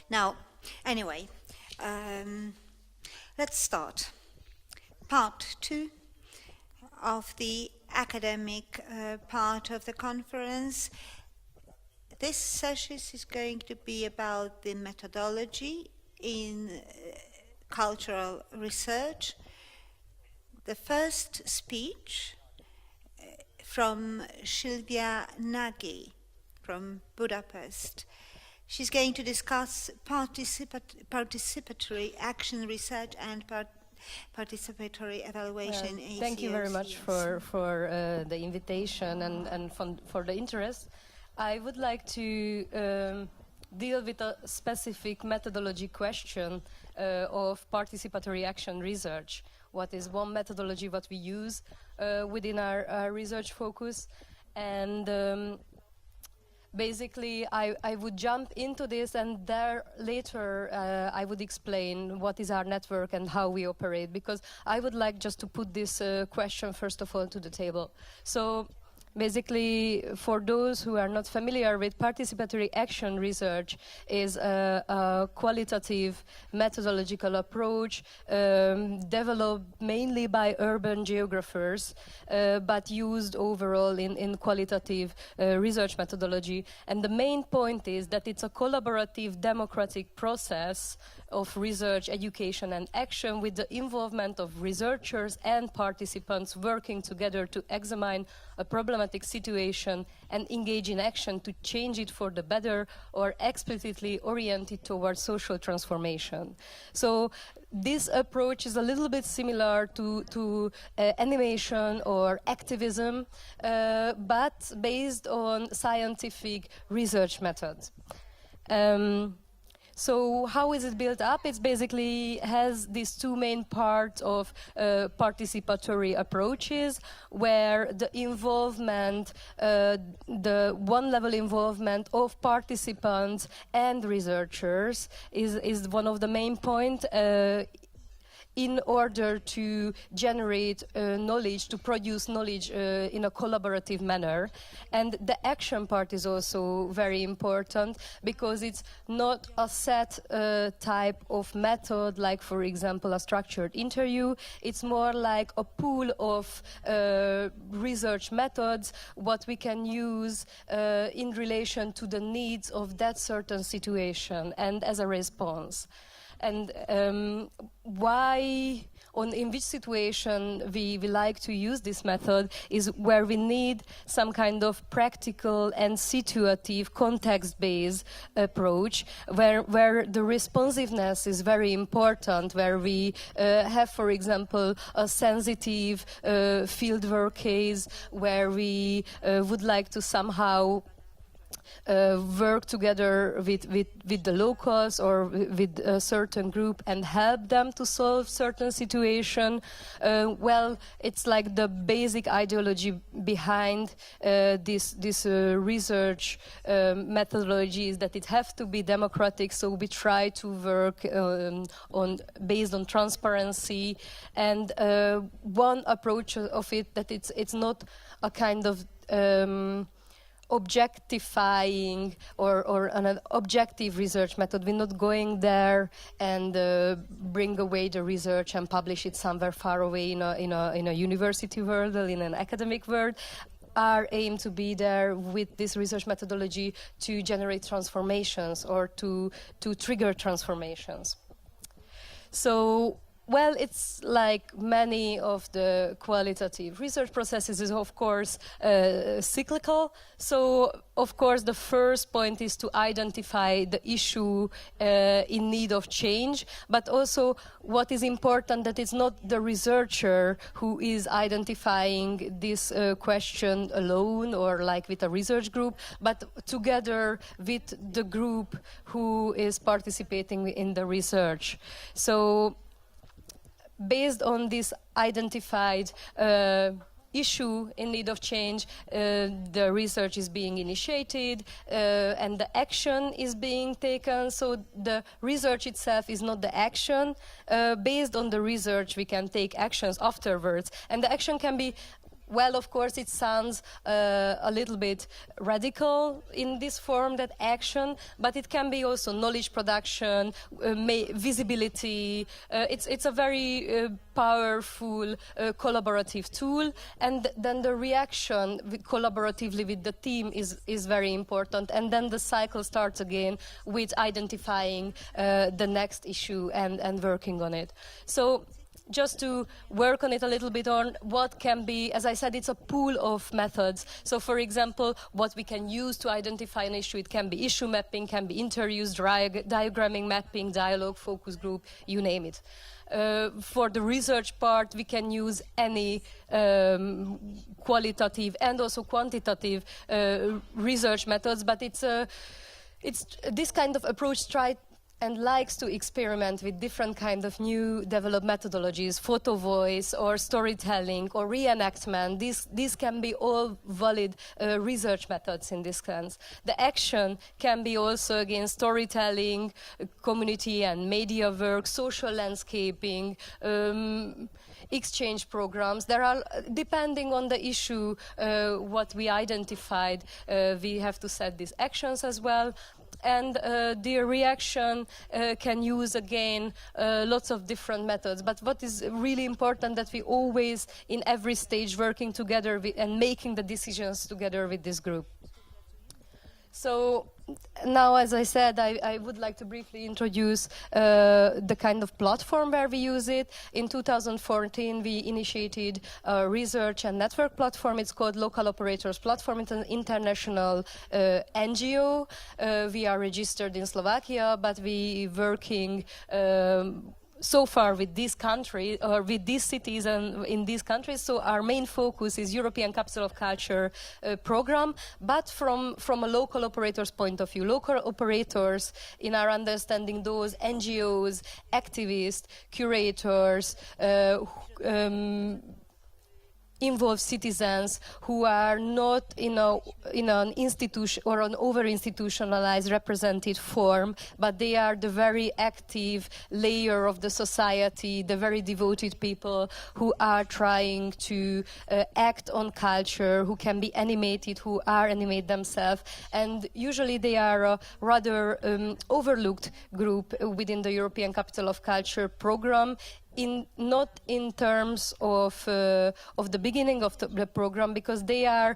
Now, anyway, let's start. Part 2 of the academic part of the conference. This session is going to be about the methodology in cultural research. The first speech from Silvia Nagy from Budapest. She's going to discuss participatory action research and participatory evaluation. Thank you very much for the invitation and for the interest. I would like to deal with a specific methodology question of participatory action research. What is one methodology what we use within our research focus? And basically, I would jump into this, and there later I would explain what is our network and how we operate, because I would like just to put this question first of all to the table. So basically, for those who are not familiar with participatory action research, is a qualitative methodological approach developed mainly by urban geographers, but used overall in qualitative research methodology. And the main point is that it's a collaborative democratic process of research, education and action with the involvement of researchers and participants working together to examine a problematic situation and engage in action to change it for the better or explicitly oriented towards social transformation. So this approach is a little bit similar to animation or activism, but based on scientific research methods. So how is it built up? It basically has these two main parts of participatory approaches, where the involvement, the one-level involvement of participants and researchers is one of the main points in order to generate knowledge, to produce knowledge in a collaborative manner. And the action part is also very important, because it's not a set type of method, like, for example, a structured interview. It's more like a pool of research methods, what we can use in relation to the needs of that certain situation and as a response. And why, in which situation we like to use this method is where we need some kind of practical and situative context-based approach, where the responsiveness is very important, where we have, for example, a sensitive fieldwork case, where we would like to somehow work together with the locals or with a certain group and help them to solve certain situation. Well, it's like the basic ideology behind this research methodology is that it has to be democratic. So we try to work based on transparency, and one approach of it that it's not a kind of objectifying or an objective research method. We're not going there and bring away the research and publish it somewhere far away in a university world or in an academic world. Our aim to be there with this research methodology to generate transformations or to trigger transformations. So, well, it's like many of the qualitative research processes is, of course, cyclical. So, of course, the first point is to identify the issue in need of change, but also what is important that it's not the researcher who is identifying this question alone or like with a research group, but together with the group who is participating in the research. So, based on this identified issue in need of change, the research is being initiated and the action is being taken. So the research itself is not the action. Based on the research, we can take actions afterwards. And the action can be well, of course, it sounds a little bit radical in this form, that action, but it can be also knowledge production, visibility. It's a very powerful collaborative tool, and then the reaction collaboratively with the team is very important, and then the cycle starts again with identifying the next issue and working on it. So just to work on it a little bit on what can be, as I said, it's a pool of methods. So for example, what we can use to identify an issue, it can be issue mapping, can be interviews, diagramming, mapping, dialogue, focus group, you name it. For the research part, we can use any qualitative and also quantitative research methods, but it's this kind of approach tried and likes to experiment with different kind of new developed methodologies, photo voice or storytelling or reenactment. These can be all valid research methods in this sense. The action can be also, again, storytelling, community and media work, social landscaping, exchange programs. There are, depending on the issue, what we identified, we have to set these actions as well. And the reaction can use, again, lots of different methods. But what is really important that we always, in every stage, working together and making the decisions together with this group. So now, as I said, I would like to briefly introduce the kind of platform where we use it. In 2014, we initiated a research and network platform. It's called Local Operators Platform. It's an international NGO. We are registered in Slovakia, but we working so far with this country or with these cities and in these countries. So our main focus is European Capital of Culture program, but from a local operators point of view. Local operators, in our understanding, those NGOs, activists, curators, involve citizens who are not in an institution or an over-institutionalized represented form, but they are the very active layer of the society, the very devoted people who are trying to act on culture, who can be animated, who are animate themselves, and usually they are a rather overlooked group within the European Capital of Culture program. Not in terms of the beginning of the program, because they are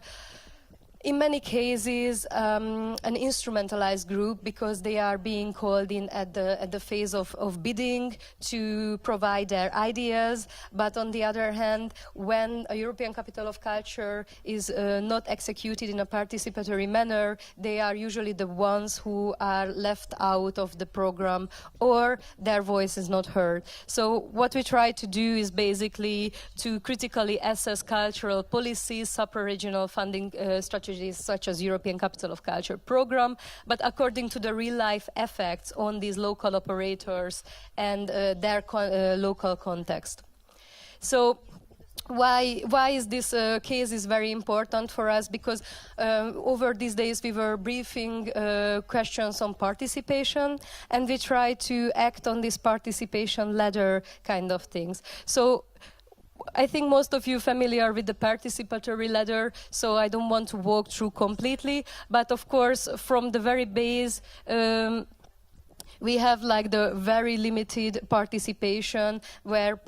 in many cases an instrumentalized group, because they are being called in at the phase of bidding to provide their ideas. But on the other hand, when a European Capital of Culture is not executed in a participatory manner, they are usually the ones who are left out of the program, or their voice is not heard. So what we try to do is basically to critically assess cultural policies, sub-regional funding strategies, such as European Capital of Culture program, but according to the real-life effects on these local operators and their local context. So why is this case is very important for us? Because over these days we were briefing questions on participation, and we try to act on this participation ladder kind of things. So I think most of you are familiar with the participatory ladder, so I don't want to walk through completely, but of course from the very base we have like the very limited participation where,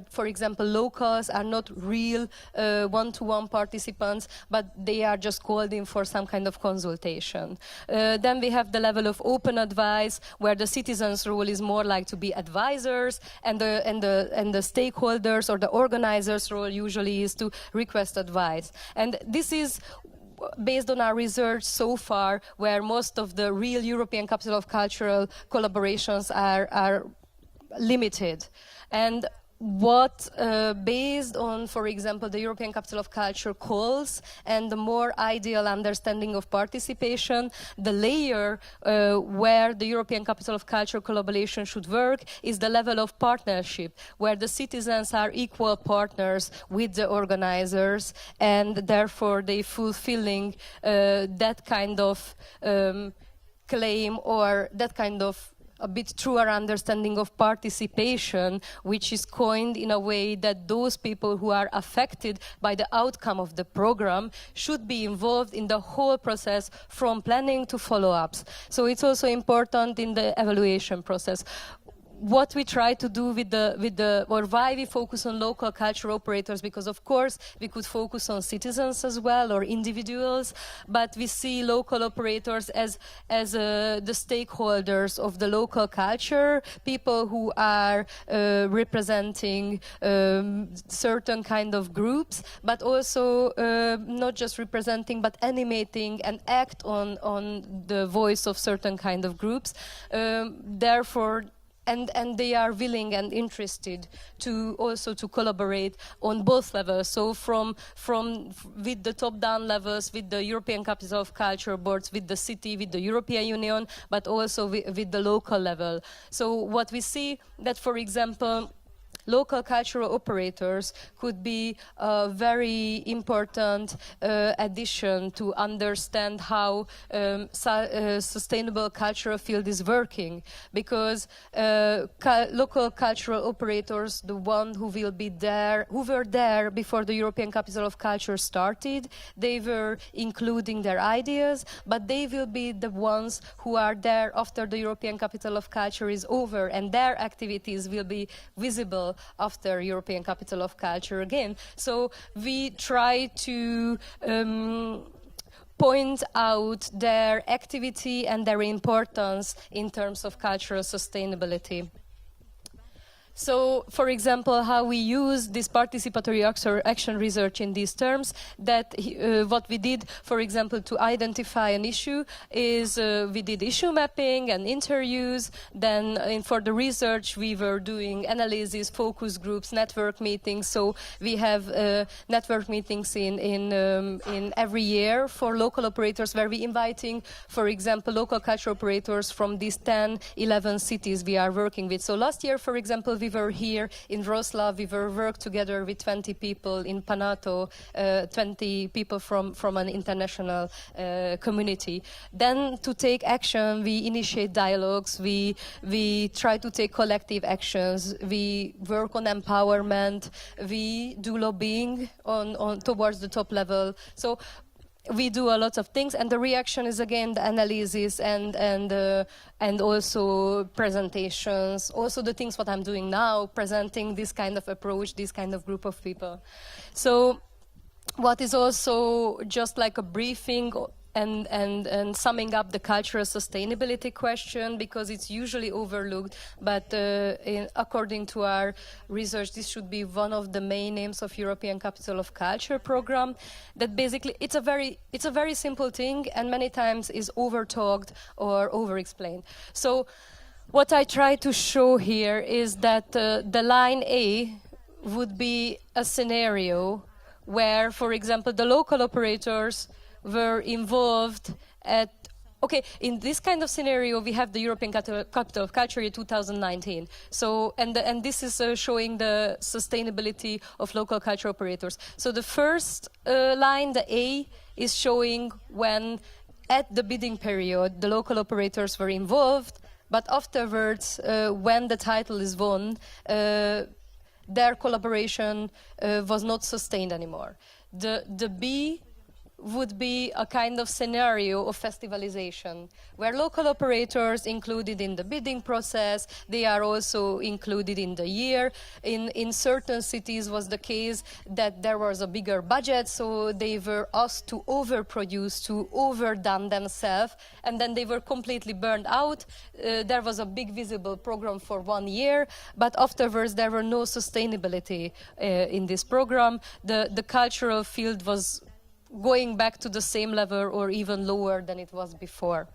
for example, locals are not real one-to-one participants, but they are just called in for some kind of consultation. Then we have the level of open advice, where the citizens' role is more like to be advisors, and the stakeholders or the organizers' role usually is to request advice. And this is based on our research so far, where most of the real European Capital of Cultural collaborations are limited. And what, based on, for example, the European Capital of Culture calls and the more ideal understanding of participation, the layer where the European Capital of Culture collaboration should work is the level of partnership, where the citizens are equal partners with the organizers, and therefore they fulfilling that kind of claim, or that kind of a bit truer understanding of participation, which is coined in a way that those people who are affected by the outcome of the program should be involved in the whole process from planning to follow-ups. So it's also important in the evaluation process. What we try to do or why we focus on local cultural operators, because of course we could focus on citizens as well or individuals, but we see local operators as the stakeholders of the local culture, people who are representing certain kind of groups, but also not just representing but animating and act on the voice of certain kind of groups. Therefore, and they are willing and interested to also to collaborate on both levels. So from with the top-down levels, with the European Capital of Culture boards, with the city, with the European Union, but also with the local level. So what we see that, for example, local cultural operators could be a very important addition to understand how sustainable cultural field is working, because local cultural operators, the one who will be there, who were there before the European Capital of Culture started, they were including their ideas, but they will be the ones who are there after the European Capital of Culture is over, and their activities will be visible after European Capital of Culture again. So we try to point out their activity and their importance in terms of cultural sustainability. So, for example, how we use this participatory action research in these terms, that what we did, for example, to identify an issue is we did issue mapping and interviews. Then for the research, we were doing analysis, focus groups, network meetings. So we have network meetings in every year for local operators, where we inviting, for example, local cultural operators from these 10, 11 cities we are working with. So last year, for example, we were here in Wrocław. We were worked together with 20 people in Panato, 20 people from an international community. Then to take action, we initiate dialogues. We try to take collective actions. We work on empowerment. We do lobbying on towards the top level. So we do a lot of things, and the reaction is again the analysis and also presentations, also the things what I'm doing now, presenting this kind of approach, this kind of group of people. So what is also just like a briefing and summing up the cultural sustainability question, because it's usually overlooked, but according to our research, this should be one of the main aims of European Capital of Culture program. That basically it's a very simple thing, and many times is over-talked or over-explained. So what I try to show here is that the line A would be a scenario where, for example, the local operators were involved in this kind of scenario. We have the European Capital of Culture in 2019. So, and this is showing the sustainability of local culture operators. So the first line, the A, is showing when at the bidding period the local operators were involved, but afterwards, when the title is won, their collaboration was not sustained anymore. The B would be a kind of scenario of festivalization, where local operators included in the bidding process, they are also included in the year. In certain cities was the case that there was a bigger budget, so they were asked to overproduce, to overdone themselves, and then they were completely burned out. There was a big visible program for 1 year, but afterwards there were no sustainability in this program. The cultural field was going back to the same level or even lower than it was before.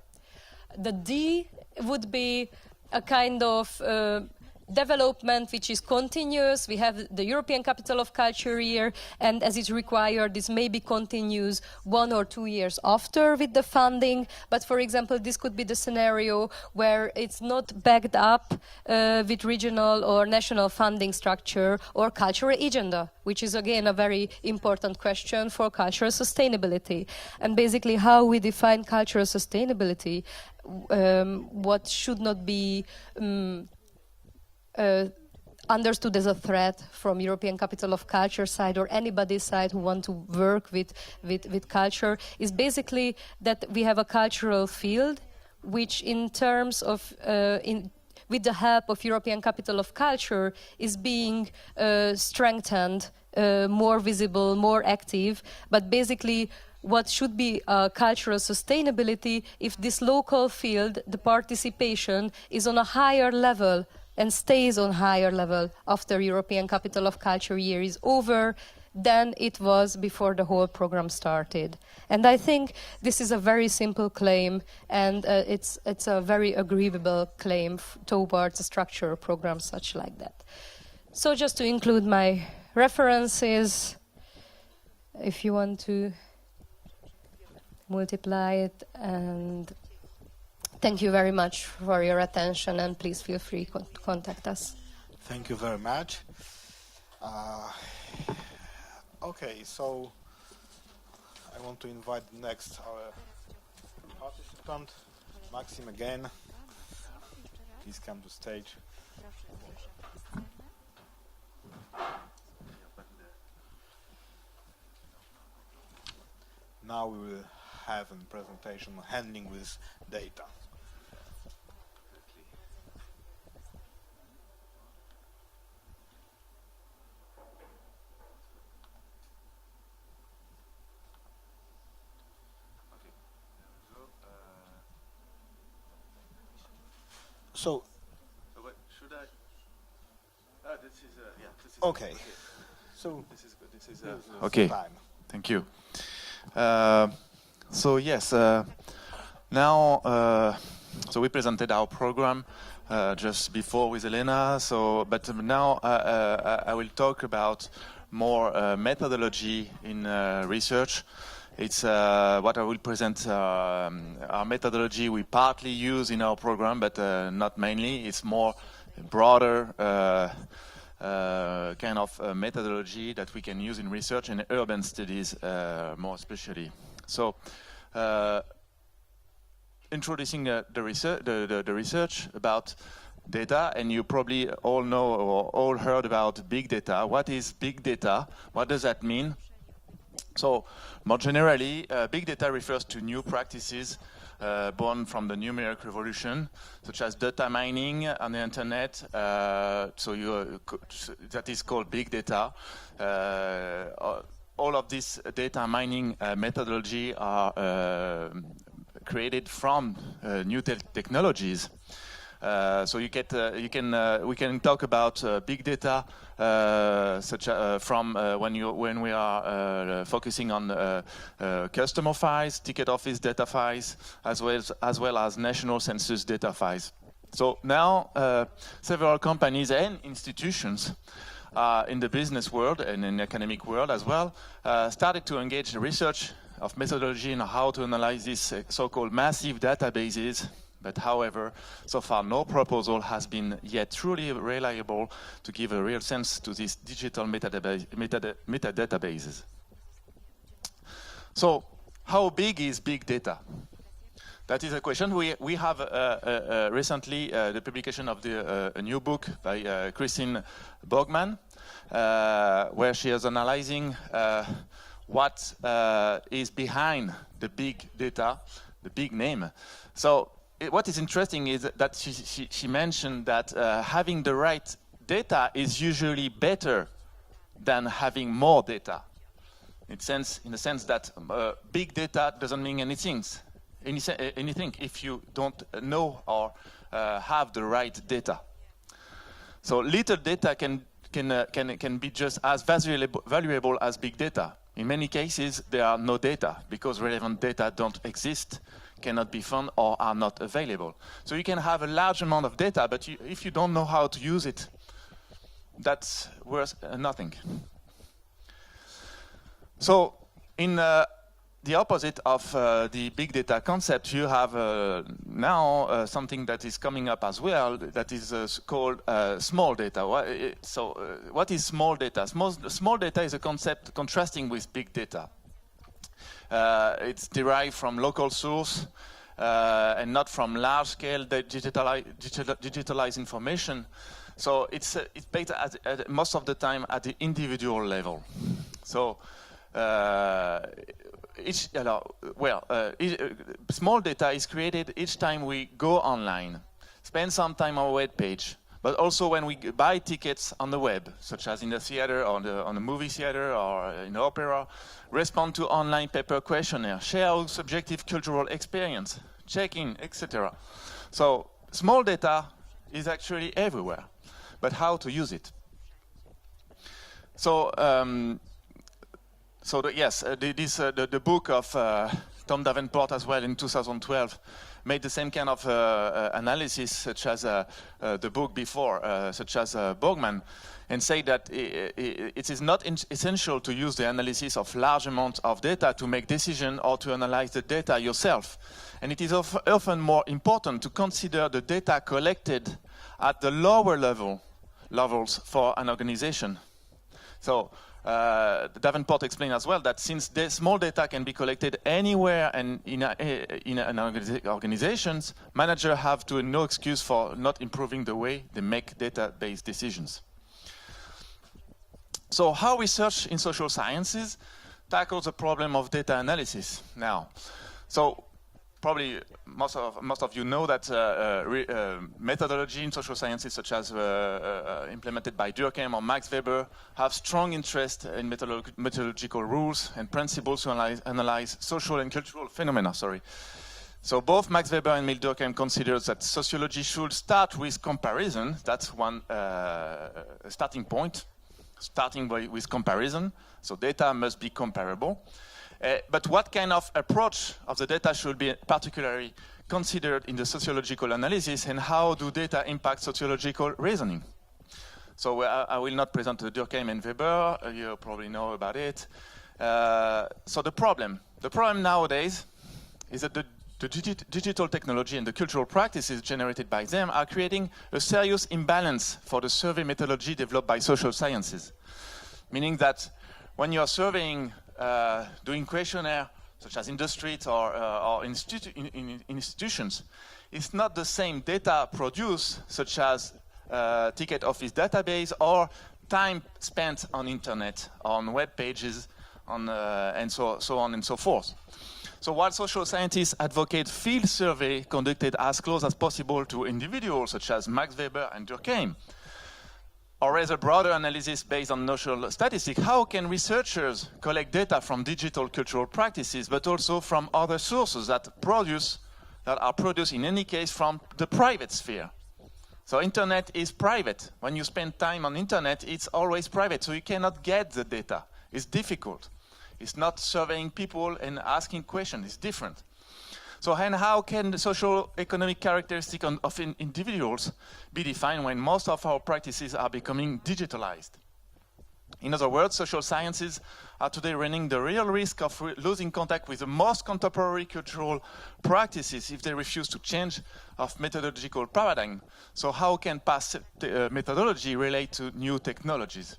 The D would be a kind of development which is continuous. We have the European Capital of Culture year, and as it's required, this maybe continues 1 or 2 years after with the funding. But for example, this could be the scenario where it's not backed up with regional or national funding structure or cultural agenda, which is again a very important question for cultural sustainability. And basically how we define cultural sustainability, what should not be understood as a threat from European Capital of Culture side or anybody's side who want to work with culture, is basically that we have a cultural field which in terms of with the help of European Capital of Culture is being strengthened, more visible, more active, but basically what should be cultural sustainability if this local field, the participation, is on a higher level and stays on higher level after European Capital of Culture year is over than it was before the whole program started. And I think this is a very simple claim, and it's a very agreeable claim towards a structural program such like that. So just to include my references, if you want to multiply it, and thank you very much for your attention, and please feel free to contact us. Thank you very much. Okay, so I want to invite next our participant, Maxim again. Please come to stage. Now we will have a presentation on handling with data. So, should I? This is yeah. This is okay. So this is good. This is okay. Time. Thank you. So yes, now so we presented our program just before with Elena. So, but now I will talk about more methodology in research. It's what I will present. Our methodology we partly use in our program, but not mainly. It's more broader kind of methodology that we can use in research and urban studies, more especially. So, introducing the research about data, and you probably all know or all heard about big data. What is big data? What does that mean? So, more generally, big data refers to new practices born from the numeric revolution, such as data mining on the internet. So that is called big data. All of this data mining methodology are created from new technologies. So we can talk about big data, such from when we are focusing on customer files, ticket office data files, as well as national census data files. So now several companies and institutions in the business world and in the academic world as well started to engage in research of methodology and how to analyze these so-called massive databases. But however, so far no proposal has been yet truly reliable to give a real sense to these digital metadatabases. So, how big is big data? That is a question. We have recently the publication of a new book by Christine Borgman, where she is analyzing what is behind the big data, the big name. So, what is interesting is that she mentioned that having the right data is usually better than having more data. In the sense that big data doesn't mean anything if you don't know or have the right data. So little data can be just as valuable as big data. In many cases, there are no data because relevant data don't exist, cannot be found, or are not available. So you can have a large amount of data, but if you don't know how to use it, that's worth nothing. So in the opposite of the big data concept, you have now something that is coming up as well that is called small data. What is small data? Small data is a concept contrasting with big data. It's derived from local source and not from large-scale digitalized information. So it's based most of the time at the individual level. So small data is created each time we go online, spend some time on a web page, but also when we buy tickets on the web, such as in the theater or on the movie theater or in the opera, respond to online paper questionnaire, share our subjective cultural experience, check in, etc. So small data is actually everywhere, but how to use it? So the book of Tom Davenport as well in 2012 made the same kind of analysis such as the book before, such as Borgman, and say that it is not essential to use the analysis of large amounts of data to make decisions or to analyze the data yourself. And it is often more important to consider the data collected at the lower levels for an organization. So Davenport explained as well that since the small data can be collected anywhere and in organizations, managers have no excuse for not improving the way they make data-based decisions. So how research in social sciences tackles the problem of data analysis now. So probably most of you know that methodology in social sciences, such as implemented by Durkheim or Max Weber, have strong interest in methodological rules and principles to analyze social and cultural phenomena. So both Max Weber and Emil Durkheim considers that sociology should start with comparison. That's one starting point, starting with comparison. So data must be comparable. But what kind of approach of the data should be particularly considered in the sociological analysis, and how do data impact sociological reasoning? So I will not present Durkheim and Weber, you probably know about it. So the problem nowadays is that the digital technology and the cultural practices generated by them are creating a serious imbalance for the survey methodology developed by social sciences. Meaning that when you are surveying, doing questionnaire, such as in the streets or in institutions, it's not the same data produced, such as ticket office database or time spent on internet, on web pages, and so on and so forth. So while social scientists advocate field survey conducted as close as possible to individuals, such as Max Weber and Durkheim, or rather broader analysis based on notional statistics, how can researchers collect data from digital cultural practices, but also from other sources that are produced in any case from the private sphere? So internet is private. When you spend time on internet, it's always private, so you cannot get the data. It's difficult. It's not surveying people and asking questions, it's different. So and how can the social economic characteristics of individuals be defined when most of our practices are becoming digitalized? In other words, social sciences are today running the real risk of losing contact with the most contemporary cultural practices if they refuse to change of methodological paradigm. So how can past methodology relate to new technologies?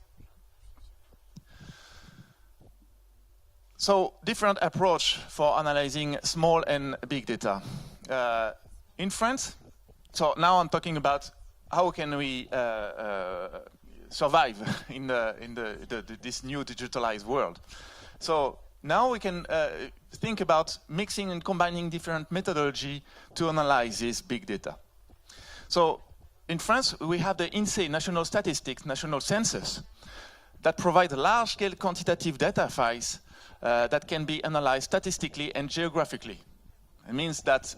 So different approach for analyzing small and big data. In France, so now I'm talking about how can we survive in this new digitalized world. So now we can think about mixing and combining different methodology to analyze this big data. So in France, we have the INSEE, National Statistics, National Census, that provide large-scale quantitative data files that can be analyzed statistically and geographically. It means that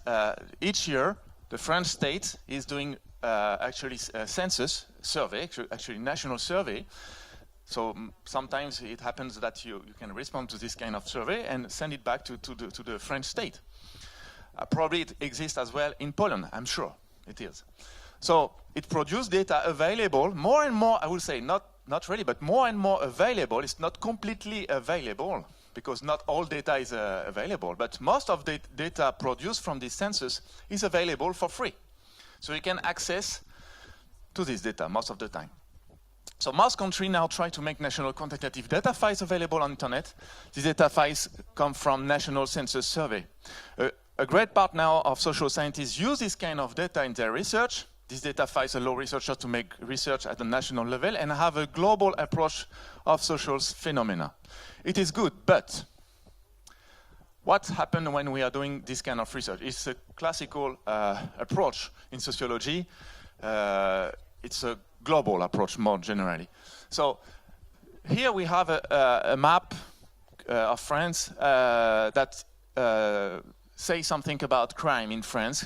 each year, the French state is doing actually a census survey, actually national survey, So sometimes it happens that you can respond to this kind of survey and send it back to the French state. Probably it exists as well in Poland, I'm sure it is. So it produces data available, more and more, I will say, not really, but more and more available. It's not completely available, because not all data is available, but most of the data produced from this census is available for free. So you can access to this data most of the time. So most countries now try to make national quantitative data files available on internet. These data files come from National Census Survey. A great part now of social scientists use this kind of data in their research. These data files allow researchers to make research at the national level and have a global approach of social phenomena. It is good, but what happens when we are doing this kind of research? It's a classical approach in sociology. It's a global approach more generally. So here we have a map of France that says something about crime in France,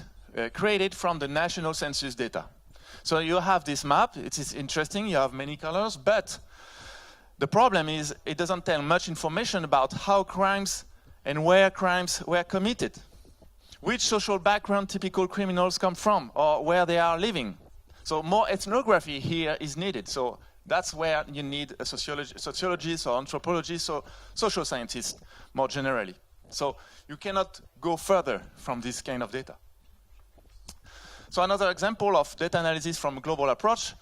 created from the national census data. So you have this map, it is interesting, you have many colors, but the problem is it doesn't tell much information about how crimes and where crimes were committed, which social background typical criminals come from, or where they are living. So more ethnography here is needed. So that's where you need a sociologist or anthropologist or social scientist more generally. So you cannot go further from this kind of data. So another example of data analysis from a global approach.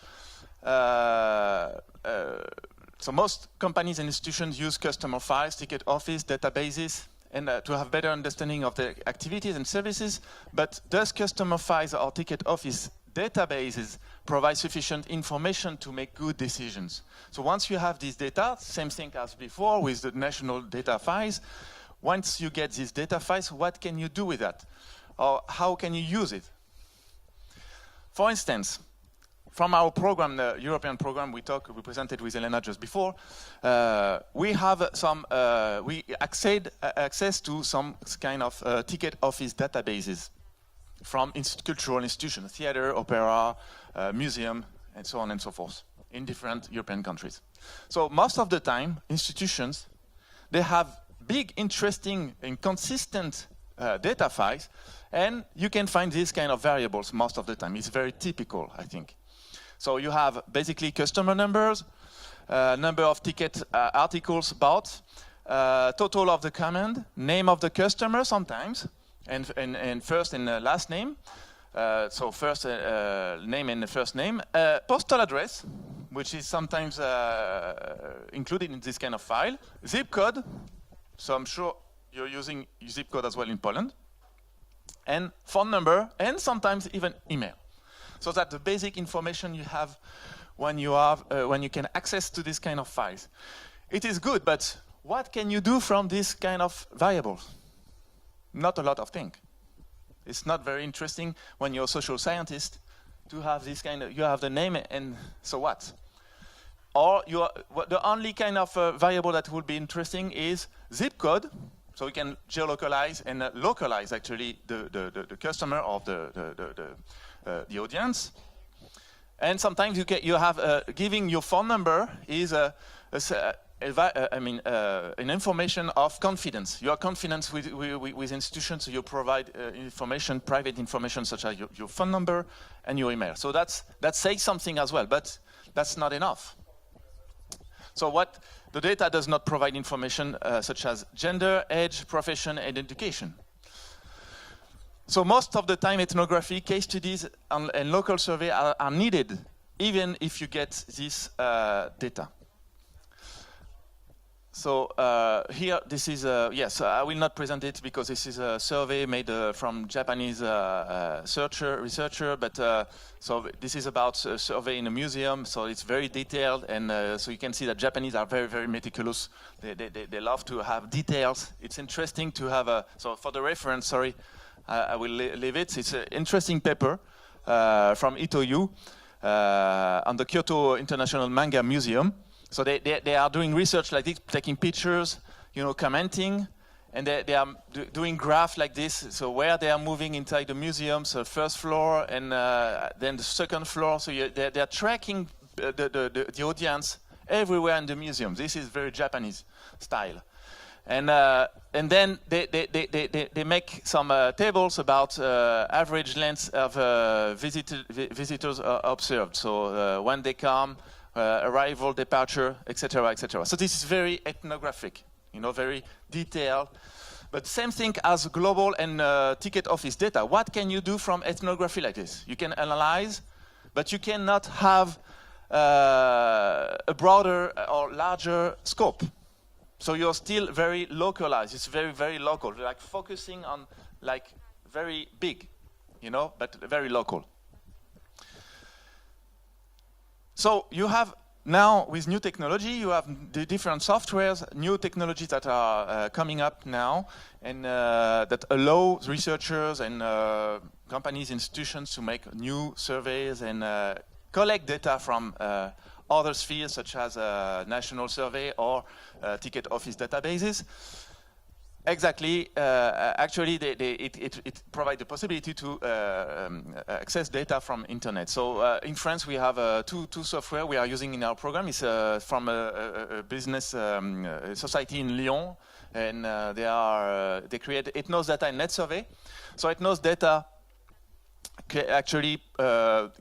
So most companies and institutions use customer files, ticket office, databases, and to have better understanding of their activities and services. But does customer files or ticket office databases provide sufficient information to make good decisions? So once you have this data, same thing as before with the national data files, once you get these data files, what can you do with that? Or how can you use it? For instance, from our program, the European program we presented with Elena just before, we have some, we access to some kind of ticket office databases from cultural institutions, theater, opera, museum, and so on and so forth, in different European countries. So most of the time, institutions, they have big, interesting, and consistent data files, and you can find these kind of variables most of the time. It's very typical, I think. So you have basically customer numbers, number of ticket articles bought, total of the command, name of the customer sometimes, and first and last name. So first name and the first name. Postal address, which is sometimes included in this kind of file. Zip code, so I'm sure you're using zip code as well in Poland. And phone number, and sometimes even email. So that's the basic information you have when you can access to this kind of files. It is good, but what can you do from this kind of variables? Not a lot of things. It's not very interesting when you're a social scientist to have this kind of, you have the name and so what? Or the only kind of variable that would be interesting is zip code. So we can geolocalize and localize actually the customer or the audience. And sometimes you have giving your phone number is an information of confidence. You are confident with institutions, so you provide information, private information such as your phone number and your email. So that says something as well, but that's not enough. So the data does not provide information such as gender, age, profession, and education. So most of the time, ethnography, case studies, and local survey are needed, even if you get this data. So here, this is, yes, I will not present it because this is a survey made from Japanese researcher, but so this is about a survey in a museum, so it's very detailed, and so you can see that Japanese are very, very meticulous. They love to have details. It's interesting to have so for the reference, sorry, I will leave it. It's an interesting paper from Itoyu on the Kyoto International Manga Museum. So they are doing research like this, taking pictures, commenting, and they are doing graphs like this. So where they are moving inside the museum, so first floor and then the second floor. So they are tracking the audience everywhere in the museum. This is very Japanese style. And then they make some tables about average length of visitors observed. So when they come, arrival, departure, etc., etc. So this is very ethnographic, very detailed. But same thing as global and ticket office data. What can you do from ethnography like this? You can analyze, but you cannot have a broader or larger scope. So you're still very localized. It's very, very local, like focusing on like very big, but very local. So you have now, with new technology, you have the different softwares, new technologies that are coming up now, and that allow researchers and companies, institutions to make new surveys and collect data from other spheres, such as national survey or ticket office databases. Exactly. Actually, it provides the possibility to access data from internet. So in France, we have two software we are using in our program. It's from a business society in Lyon, and they create Ethnos Data and Net Survey. So Ethnos Data actually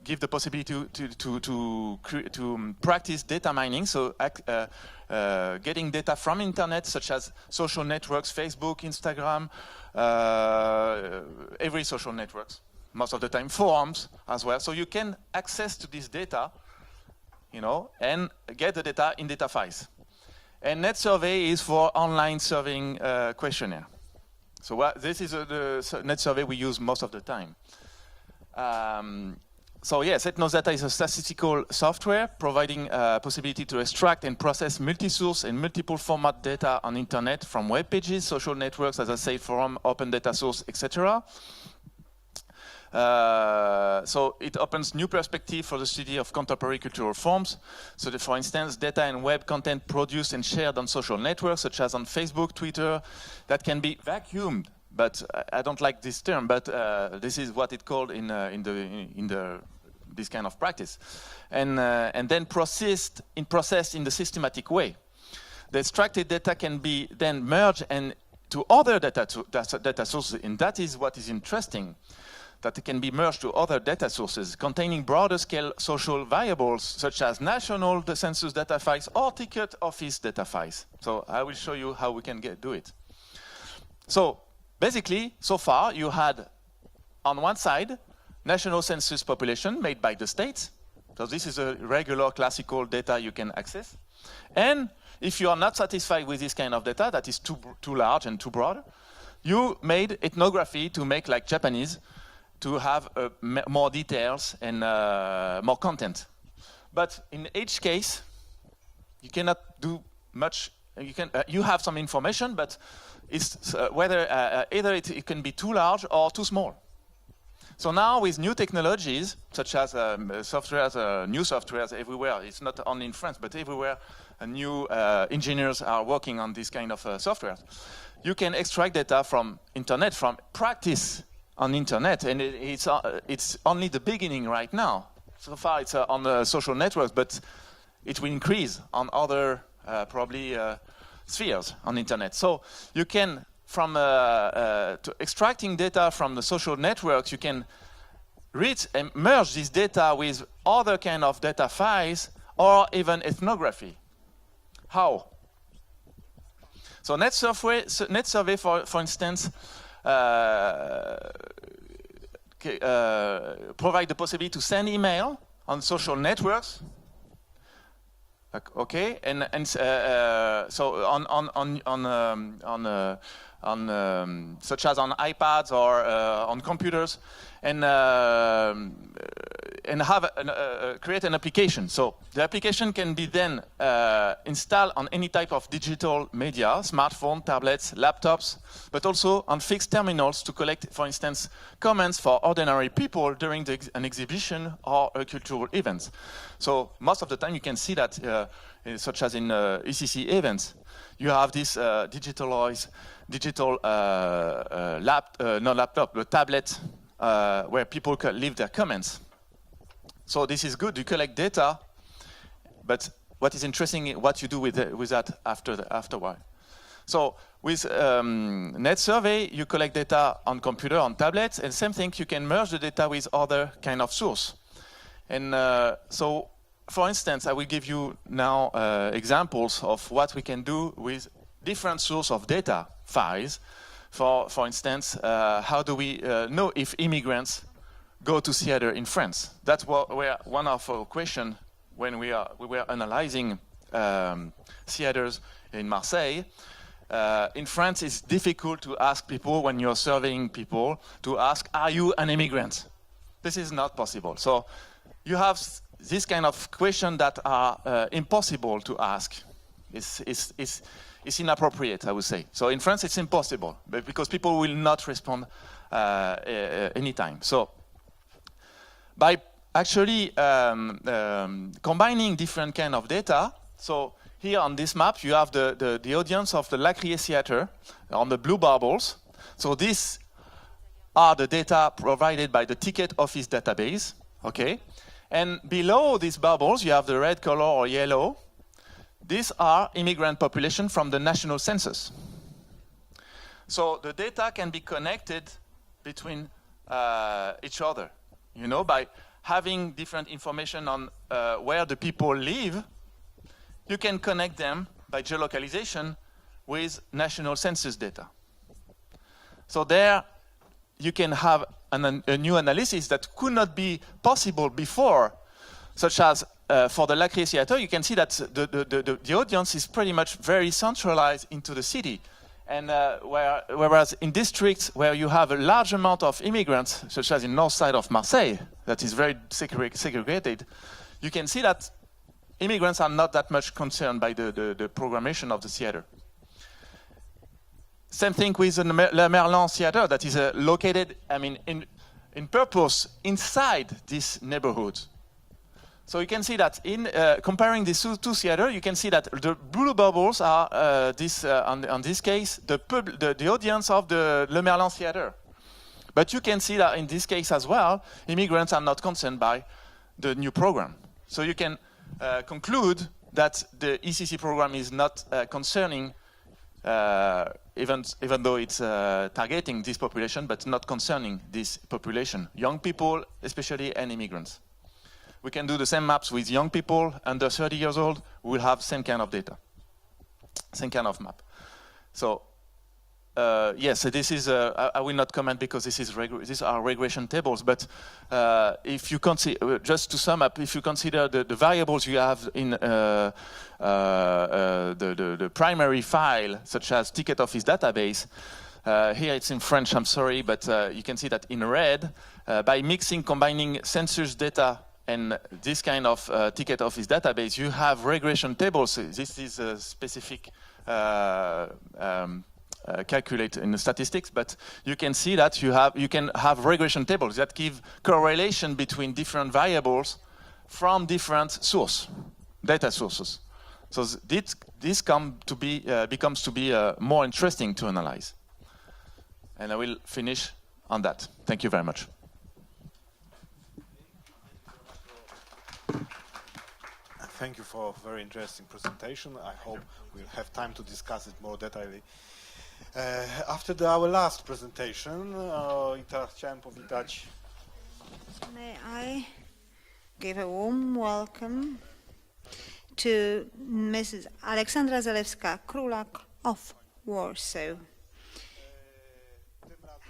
give the possibility to practice data mining. So getting data from internet, such as social networks, Facebook, Instagram, every social networks, most of the time forums as well. So you can access to this data, and get the data in data files. And Net Survey is for online surveying questionnaire. So this is the Net Survey we use most of the time. So yes, Ethnos Data is a statistical software providing possibility to extract and process multi-source and multiple format data on internet from web pages, social networks, as I say, forum, open data source, etc. So it opens new perspective for the study of contemporary cultural forms. So that, for instance, data and web content produced and shared on social networks, such as on Facebook, Twitter, that can be vacuumed. But I don't like this term, but this is what it's called in this kind of practice, and then processed in the systematic way. The extracted data can be then merged and to other data sources, and that is what is interesting. That it can be merged to other data sources containing broader scale social variables, such as national census data files or ticket office data files. So I will show you how we can do it. So basically, so far you had on one side national census population made by the states. So this is a regular classical data you can access. And if you are not satisfied with this kind of data that is too large and too broad, you made ethnography to make like Japanese, to have more details and more content. But in each case, you cannot do much. You have some information, but it's whether either it can be too large or too small. So now with new technologies, such as softwares, new softwares everywhere, it's not only in France, but everywhere, new engineers are working on this kind of software. You can extract data from internet, from practice on internet, and it's only the beginning right now. So far it's on the social networks, but it will increase on other probably spheres on internet. So you can, from extracting data from the social networks, you can read and merge this data with other kind of data files or even ethnography. How? So Net Survey, for instance, provide the possibility to send email on social networks. Okay, and so on such as on iPads or on computers, and create an application. So the application can be then installed on any type of digital media, smartphone, tablets, laptops, but also on fixed terminals to collect, for instance, comments for ordinary people during an exhibition or a cultural event. So most of the time you can see that, such as in ECC events, you have this digital tablet where people can leave their comments. So this is good. You collect data, but what is interesting, what you do with that after a while. So with net survey, you collect data on computer, on tablets, and same thing, you can merge the data with other kind of source. And so, for instance, I will give you now examples of what we can do with different source of data files. For instance, how do we know if immigrants go to theater in France? That's where one of our questions when we were analyzing theaters in Marseille. In France, it's difficult to ask people, when you're surveying people, to ask, are you an immigrant? This is not possible. So you have this kind of question that are impossible to ask. It's inappropriate, I would say. So in France, it's impossible, but because people will not respond anytime. So by actually combining different kind of data, so here on this map, you have the audience of the Lacrier Theatre on the blue bubbles. So these are the data provided by the ticket office database, okay? And below these bubbles, you have the red color or yellow. These are immigrant population from the national census. So the data can be connected between each other, you know, by having different information on where the people live. You can connect them by geolocalization with national census data. So there you can have a new analysis that could not be possible before, such as for the Lacrier Theatre, you can see that the audience is pretty much very centralized into the city. And whereas in districts where you have a large amount of immigrants, such as in north side of Marseille, that is very segregated, you can see that immigrants are not that much concerned by the programmation of the theater. Same thing with the Le Merlin Theater that is located, I mean, in purpose inside this neighborhood. So you can see that in comparing these two theaters, you can see that the blue bubbles are on this case the audience of the Le Merlin Theater. But you can see that in this case as well, immigrants are not concerned by the new program. So you can conclude that the ECC program is not concerning, even though it's targeting this population, but not concerning this population, young people especially and immigrants. We can do the same maps with young people under 30 years old. We will have same kind of data, same kind of map. So yes, this is. I will not comment because these are regression tables. But if you consider, just to sum up, if you consider the variables you have in the primary file, such as ticket office database. Here it's in French. I'm sorry, but you can see that in red, by combining census data and this kind of ticket office database, you have regression tables. This is a specific calculate in the statistics, but you can see that you can have regression tables that give correlation between different variables from different data sources. So this becomes to be more interesting to analyze. And I will finish on that. Thank you very much. Thank you for a very interesting presentation. I hope we'll have time to discuss it more detailedly. After our last presentation, chciałem powitać. May I give a warm welcome to Mrs. Aleksandra Zalewska-Królak of Warsaw.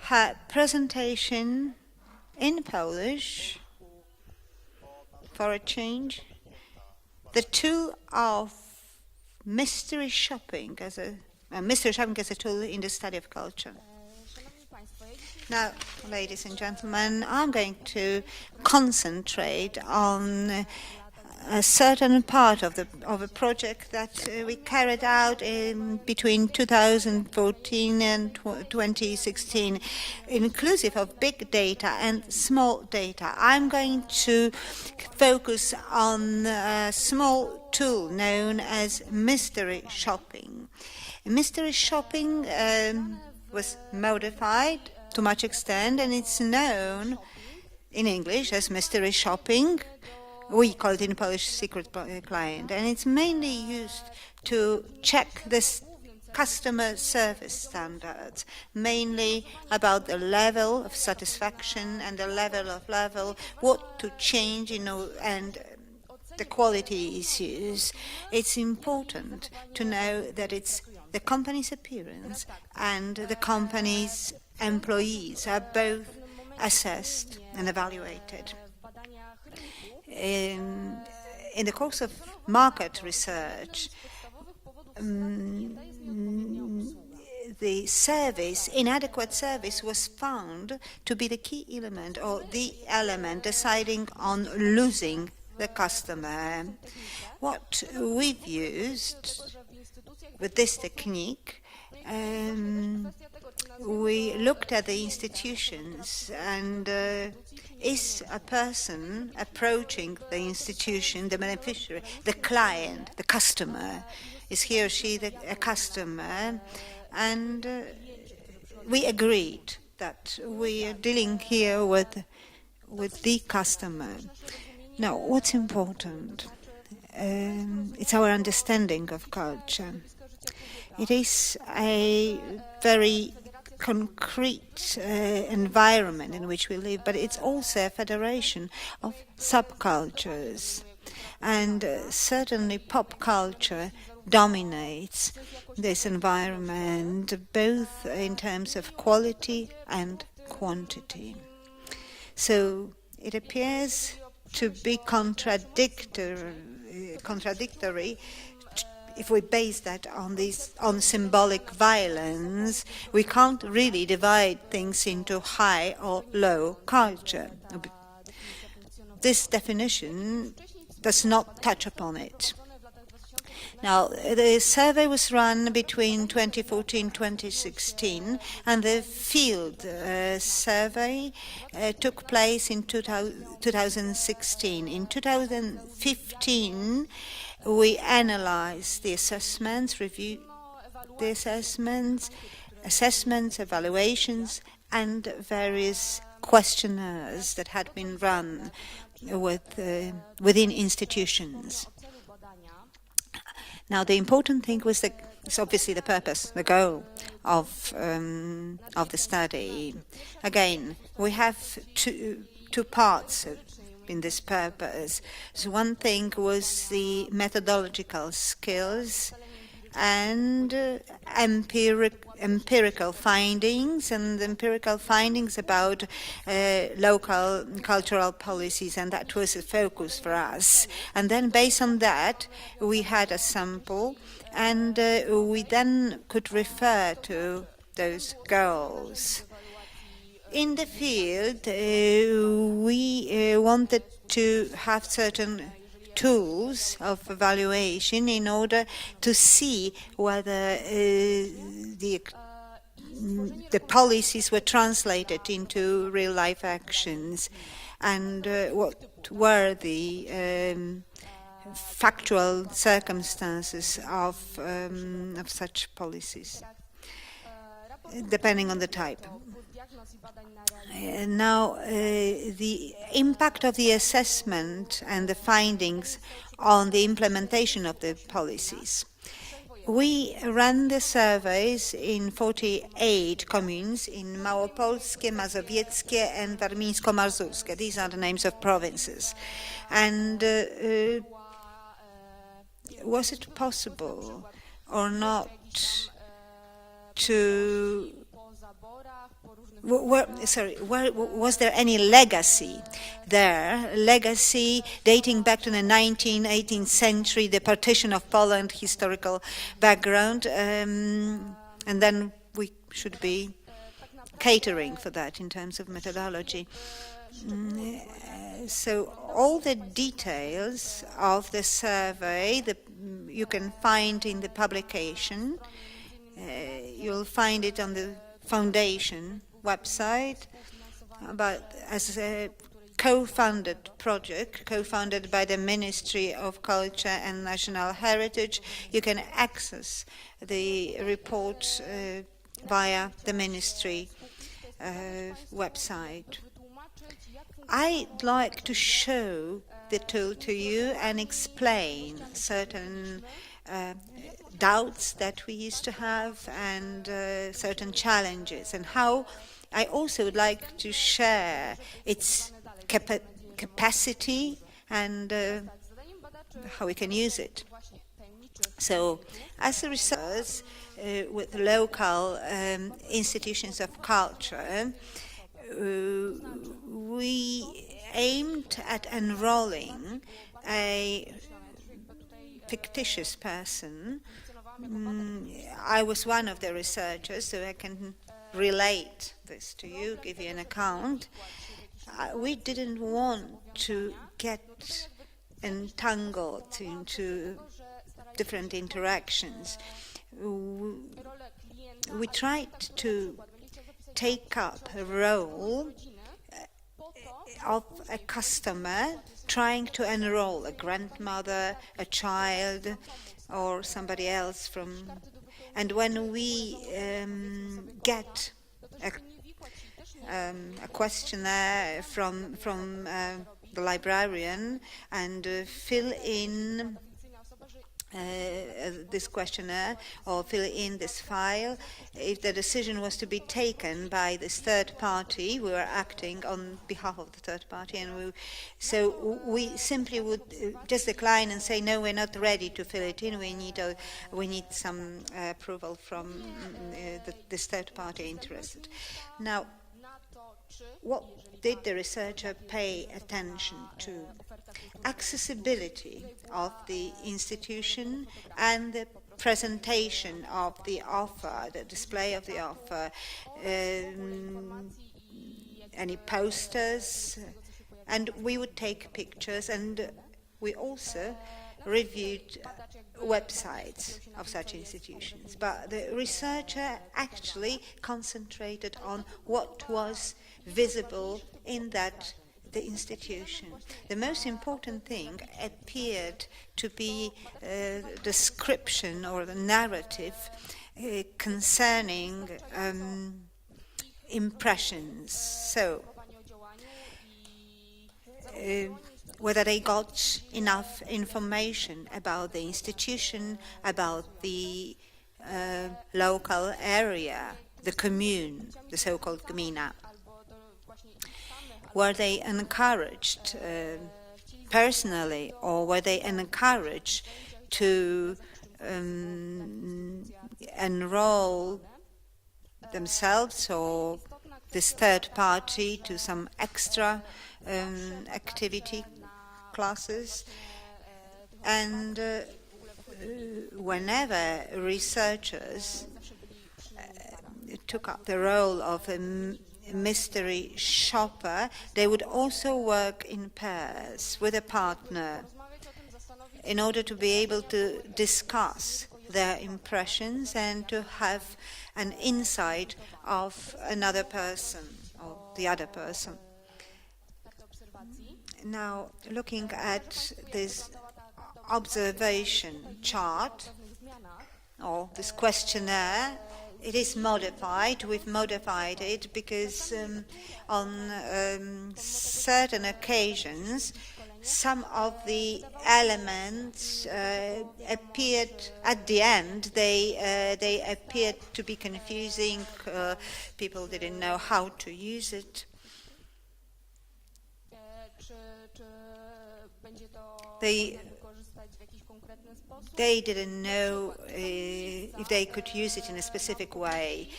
Her presentation in Polish, for a change, the tool of mystery shopping as a tool in the study of culture. Now, ladies and gentlemen, I'm going to concentrate on a certain part of a project that we carried out between 2014 and 2016, inclusive of big data and small data. I'm going to focus on a small tool known as mystery shopping. Mystery shopping was modified to much extent, and it's known in English as mystery shopping, We call it in Polish secret client, and it's mainly used to check this customer service standards, mainly about the level of satisfaction and the level of what to change, and the quality issues. It's important to know that it's the company's appearance and the company's employees are both assessed and evaluated. In the course of market research, the inadequate service was found to be the key element or the element deciding on losing the customer. What we've used with this technique, we looked at the institutions and is a person approaching the institution, the beneficiary, the client, the customer, is he or she a customer? And we agreed that we are dealing here with the customer. Now, what's important? It's our understanding of culture. It is a very concrete environment in which we live, but it's also a federation of subcultures. And certainly pop culture dominates this environment, both in terms of quality and quantity. So it appears to be contradictory if we base that on symbolic violence. We can't really divide things into high or low culture. This definition does not touch upon it. Now, the survey was run between 2014 and 2016, and the field survey took place in 2016. In 2015, we analyzed the assessments, reviewed the assessments, evaluations, and various questionnaires that had been run within institutions. Now, the important thing was it's obviously the purpose, the goal of the study. Again, we have two parts in this purpose. So one thing was the methodological skills and empirical findings, about local cultural policies, and that was a focus for us. And then based on that, we had a sample, and we then could refer to those goals. In the field, we wanted to have certain tools of evaluation in order to see whether the policies were translated into real-life actions, and what were the factual circumstances of such policies, depending on the type. Now, the impact of the assessment and the findings on the implementation of the policies. We ran the surveys in 48 communes in Małopolskie, Mazowieckie and Warmińsko-Mazurskie. These are the names of provinces. And was it possible or not to... was there any legacy there? Legacy dating back to the 19th, 18th century, the partition of Poland, historical background, and then we should be catering for that in terms of methodology. So all the details of the survey you can find in the publication. You'll find it on the foundation website, but as a co-funded project, co-funded by the Ministry of Culture and National Heritage, you can access the report via the Ministry website. I'd like to show the tool to you and explain certain doubts that we used to have and certain challenges, and how I also would like to share its capacity and how we can use it. So, as a researcher with local institutions of culture, we aimed at enrolling a fictitious person. I was one of the researchers, so I can relate this to you, give you an account. We didn't want to get entangled into different interactions. We tried to take up a role of a customer trying to enroll a grandmother, a child, or somebody else from. And when we get a questionnaire from the librarian and fill in this questionnaire or fill in this file, if the decision was to be taken by this third party, we were acting on behalf of the third party, and we simply would just decline and say, no, we're not ready to fill it in. We need some approval from this third party interested. Now, what did the researcher pay attention to? Accessibility of the institution and the presentation of the offer, the display of the offer, any posters, and we would take pictures, and we also reviewed websites of such institutions. But the researcher actually concentrated on what was visible in the institution. The most important thing appeared to be description or the narrative concerning impressions. So, whether they got enough information about the institution, about the local area, the commune, the so-called gmina. Were they encouraged personally, or were they encouraged to enroll themselves or this third party to some extra activity classes? And whenever researchers took up the role of a mystery shopper, they would also work in pairs with a partner in order to be able to discuss their impressions and to have an insight of another person or the other person. Now, looking at this observation chart or this questionnaire, it is modified. We've modified it because on certain occasions, some of the elements appeared at the end. They appeared to be confusing. People didn't know how to use it. They didn't know if they could use it in a specific way.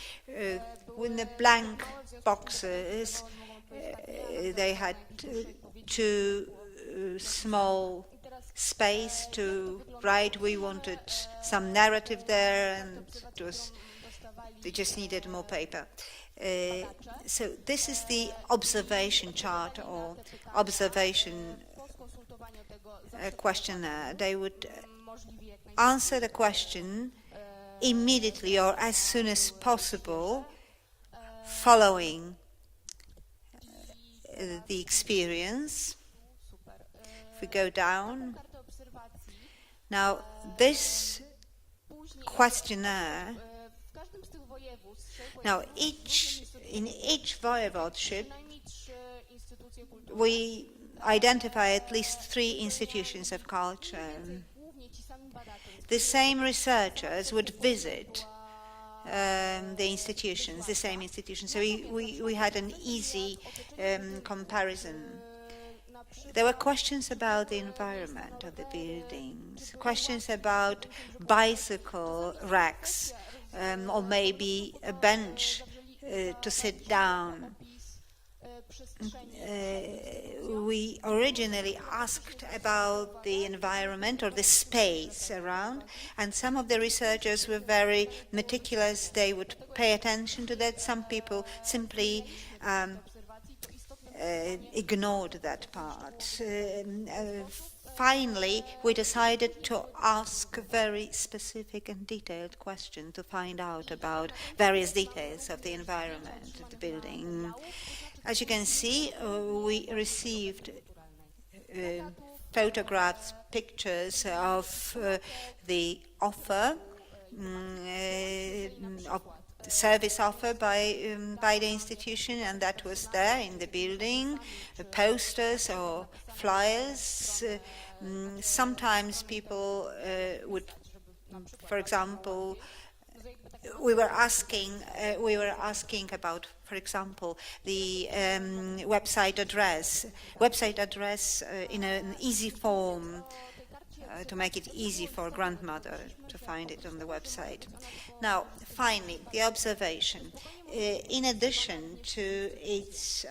With the blank boxes, they had too small space to write. We wanted some narrative there, and they just needed more paper. So this is the observation chart or observation questionnaire. They would answer the question immediately or as soon as possible following the experience. If we go down, now this questionnaire, now in each voivodeship we identify at least 3 institutions of culture. The same researchers would visit the institutions, the same institutions. So we had an easy comparison. There were questions about the environment of the buildings, questions about bicycle racks, or maybe a bench to sit down. We originally asked about the environment or the space around, and some of the researchers were very meticulous. They would pay attention to that. Some people simply ignored that part. Finally, we decided to ask very specific and detailed questions to find out about various details of the environment of the building. As you can see, we received photographs, pictures of the offer, of the service offer by the institution, and that was there in the building, posters or flyers. Sometimes people would, for example, we were asking about, for example, the website address in an easy form, to make it easy for a grandmother to find it on the website. Now, finally, the observation. In addition to its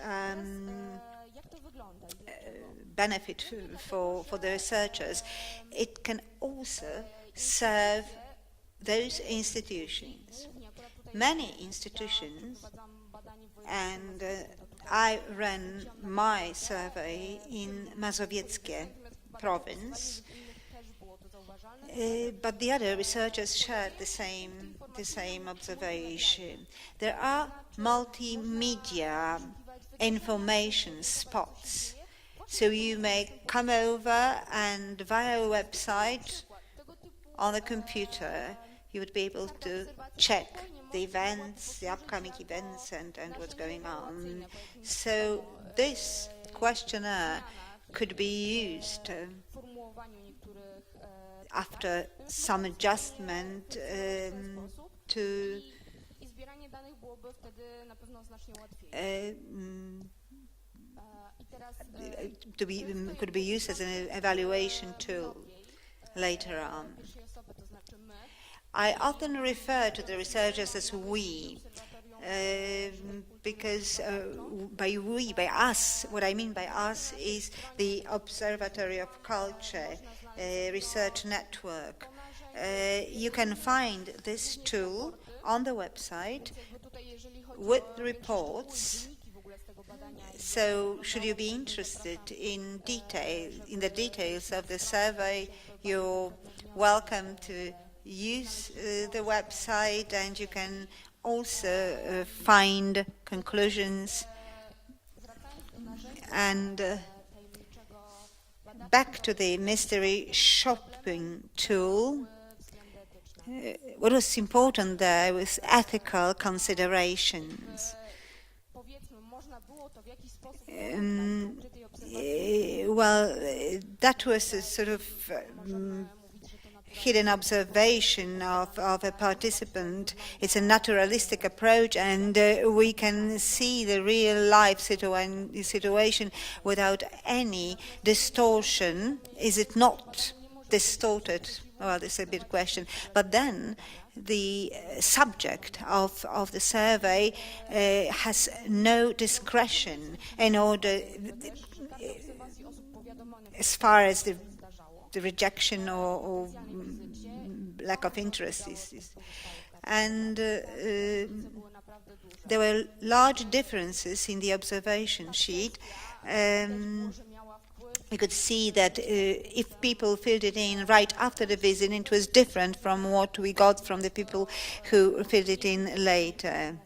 benefit for the researchers, it can also serve those institutions. Many institutions, and I ran my survey in Mazowieckie province, but the other researchers shared the same observation. There are multimedia information spots, so you may come over and via a website on a computer you would be able to check the events, the upcoming events, and what's going on. So this questionnaire could be used after some adjustment to could be used as an evaluation tool later on. I often refer to the researchers as we, because by we, by us, what I mean by us is the Observatory of Culture research network. You can find this tool on the website with reports. So should you be interested in the details of the survey, you're welcome to use the website, and you can also find conclusions. And back to the mystery shopping tool, what was important there was ethical considerations. Well, that was a sort of hidden observation of a participant. It's a naturalistic approach, and we can see the real life situation without any distortion. Is it not distorted? Well, this is a big question. But then the subject of the survey has no discretion in order, as far as the rejection or lack of interest is. And there were large differences in the observation sheet. We could see that if people filled it in right after the visit, it was different from what we got from the people who filled it in later.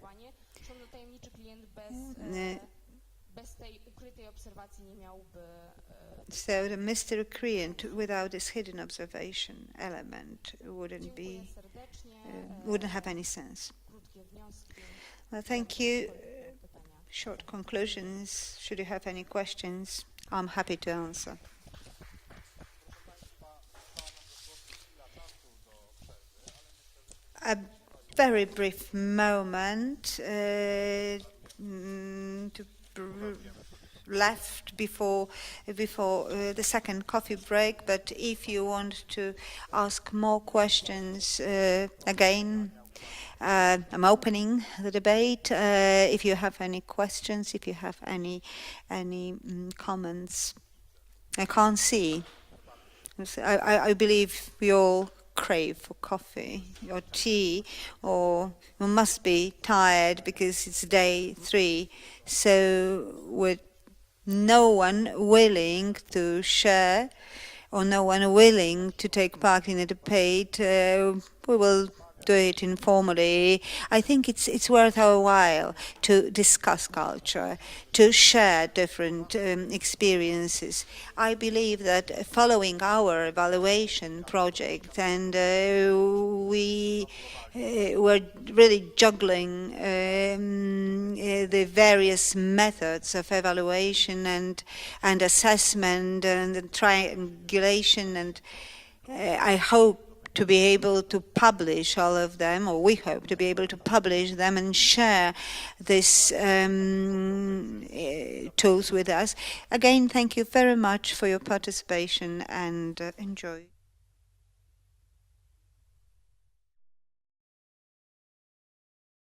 So the mystery client, without this hidden observation element, wouldn't have any sense. Well, thank you. short conclusions. Should you have any questions, I'm happy to answer. A very brief moment left before the second coffee break, but if you want to ask more questions, again, I'm opening the debate. If you have any questions, if you have any comments, I can't see. I believe we all crave for coffee or tea, or we must be tired because it's day 3. So with no one willing to share or no one willing to take part in a debate, we will do it informally. I think it's worth our while to discuss culture, to share different experiences. I believe that following our evaluation project, and we were really juggling the various methods of evaluation and assessment and triangulation, and I hope to be able to publish all of them, or we hope to be able to publish them and share these tools with us. Again, thank you very much for your participation, and enjoy.